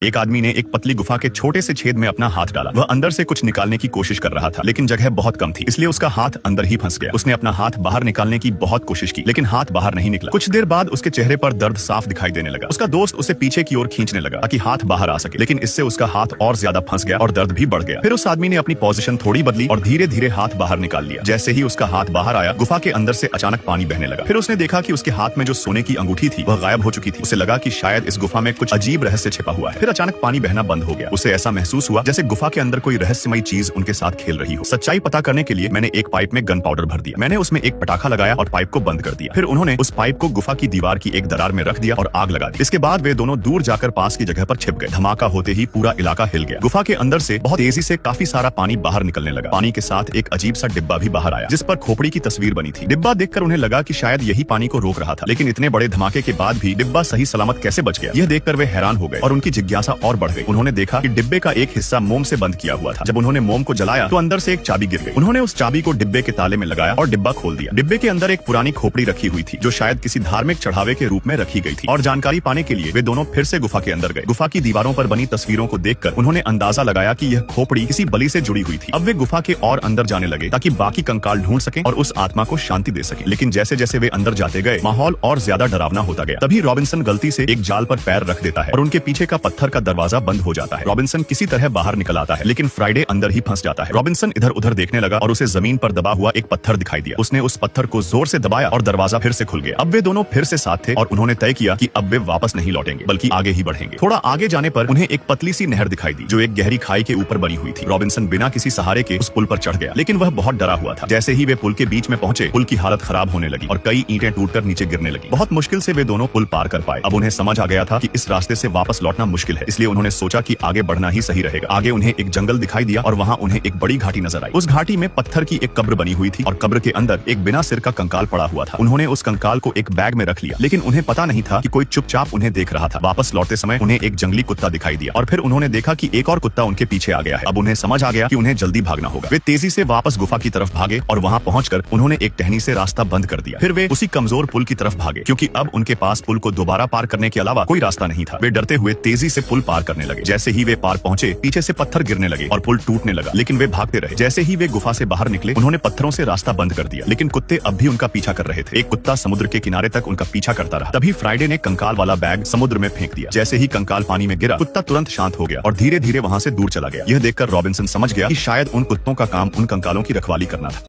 एक आदमी ने एक पतली गुफा के छोटे से छेद में अपना हाथ डाला। वह अंदर से कुछ निकालने की कोशिश कर रहा था, लेकिन जगह बहुत कम थी, इसलिए उसका हाथ अंदर ही फंस गया। उसने अपना हाथ बाहर निकालने की बहुत कोशिश की, लेकिन हाथ बाहर नहीं निकला। कुछ देर बाद उसके चेहरे पर दर्द साफ दिखाई देने लगा। उसका दोस्त उसे पीछे की ओर खींचने लगा ताकि हाथ बाहर आ सके, लेकिन इससे उसका हाथ और ज्यादा फंस गया और दर्द भी बढ़ गया। फिर उस आदमी ने अपनी पोजीशन थोड़ी बदली और धीरे धीरे हाथ बाहर निकाल लिया। जैसे ही उसका हाथ बाहर आया, गुफा के अंदर से अचानक पानी बहने लगा। फिर उसने देखा कि उसके हाथ में जो सोने की अंगूठी थी वह गायब हो चुकी थी। उसे लगा कि शायद इस गुफा में कुछ अजीब रहस्य छिपा हुआ है। फिर अचानक पानी बहना बंद हो गया। उसे ऐसा महसूस हुआ जैसे गुफा के अंदर कोई रहस्यमयी चीज उनके साथ खेल रही हो। सच्चाई पता करने के लिए मैंने एक पाइप में गन पाउडर भर दिया। मैंने उसमें एक पटाखा लगाया और पाइप को बंद कर दिया। फिर उन्होंने उस पाइप को गुफा की दीवार की एक दरार में रख दिया और आग लगा दी। इसके बाद वे दोनों दूर जाकर पास की जगह पर छिप गए। धमाका होते ही पूरा इलाका हिल गया। गुफा के अंदर से बहुत तेजी से काफी सारा पानी बाहर निकलने लगा। पानी के साथ एक अजीब सा डिब्बा भी बाहर आया, जिस पर खोपड़ी की तस्वीर बनी थी। डिब्बा देखकर उन्हें लगा कि शायद यही पानी को रोक रहा था, लेकिन इतने बड़े धमाके के बाद भी डिब्बा सही सलामत कैसे बच गया, यह देखकर वे हैरान हो गए और उनकी जिज्ञासा और बढ़ गई। उन्होंने देखा कि डिब्बे का एक हिस्सा मोम से बंद किया हुआ था। जब उन्होंने मोम को जलाया तो अंदर से एक चाबी गिर गई। उन्होंने उस चाबी को डिब्बे के ताले में लगाया और डिब्बा खोल दिया। डिब्बे के अंदर एक पुरानी खोपड़ी रखी हुई थी, जो शायद किसी धार्मिक चढ़ावे के रूप में रखी गई थी। और जानकारी पाने के लिए वे दोनों फिर से गुफा के अंदर गए। गुफा की दीवारों पर बनी तस्वीरों को देखकर उन्होंने अंदाजा लगाया कि यह खोपड़ी किसी बलि से जुड़ी हुई थी। अब वे गुफा के और अंदर जाने लगे ताकि बाकी कंकाल ढूंढ सकें और उस आत्मा को शांति दे सकें। लेकिन जैसे जैसे वे अंदर जाते गए, माहौल और ज्यादा डरावना होता गया। तभी रॉबिन्सन गलती से एक जाल पर पैर रख देता है और उनके पीछे का पत्थर का दरवाजा बंद हो जाता है। रॉबिन्सन किसी तरह बाहर निकल आता है, लेकिन फ्राइडे अंदर ही फंस जाता है। रॉबिन्सन इधर उधर देखने लगा और उसे जमीन पर दबा हुआ एक पत्थर दिखाई दिया। उसने उस पत्थर को जोर से दबाया और दरवाजा फिर से खुल गया। अब वे दोनों फिर से साथ थे और उन्होंने तय किया कि अब वे वापस नहीं लौटेंगे, बल्कि आगे ही बढ़ेंगे। थोड़ा आगे जाने पर उन्हें एक पतली सी नहर दिखाई दी, जो एक गहरी खाई के ऊपर बनी हुई थी। रॉबिन्सन बिना किसी सहारे के उस पुल पर चढ़ गया, लेकिन वह बहुत डरा हुआ था। जैसे ही वे पुल के बीच में पहुंचे, पुल की हालत खराब होने लगी और कई ईंटें टूटकर नीचे गिरने लगी। बहुत मुश्किल से वे दोनों पुल पार कर पाए। अब उन्हें समझ आ गया था कि इस रास्ते से वापस लौटना मुश्किल है, इसलिए उन्होंने सोचा कि आगे बढ़ना ही सही रहेगा। आगे उन्हें एक जंगल दिखाई दिया और वहाँ उन्हें एक बड़ी घाटी नजर आई। उस घाटी में पत्थर की एक कब्र बनी हुई थी और कब्र के अंदर एक बिना सिर का कंकाल पड़ा हुआ था। उन्होंने उस कंकाल को एक बैग में रख लिया, लेकिन उन्हें पता नहीं था कि कोई चुपचाप उन्हें देख रहा था। वापस लौटते समय उन्हें एक जंगली कुत्ता दिखाई दिया और फिर उन्होंने देखा कि एक और कुत्ता उनके पीछे आ गया है। अब उन्हें समझ आ गया कि उन्हें जल्दी भागना होगा। वे तेजी से वापस गुफा की तरफ भागे और वहाँ पहुंचकर उन्होंने एक टहनी से रास्ता बंद कर दिया। फिर वे उसी कमजोर पुल की तरफ भागे, क्योंकि अब उनके पास पुल को दोबारा पार करने के अलावा कोई रास्ता नहीं था। वे डरते हुए तेजी से पुल पार करने लगे। जैसे ही वे पार पहुंचे, पीछे से पत्थर गिरने लगे और पुल टूटने लगा, लेकिन वे भागते रहे। जैसे ही वे गुफा से बाहर निकले, उन्होंने पत्थरों से रास्ता बंद कर दिया, लेकिन कुत्ते अब भी उनका पीछा कर रहे थे। एक कुत्ता समुद्र के किनारे तक उनका पीछा करता रहा। तभी फ्राइडे ने कंकाल वाला बैग समुद्र में फेंक दिया। जैसे ही कंकाल पानी में गिरा, कुत्ता तुरंत शांत हो गया और धीरे धीरे वहां से दूर चला गया। यह देखकर रॉबिन्सन समझ गया कि शायद उन कुत्तों का काम उन कंकालों की रखवाली करना था।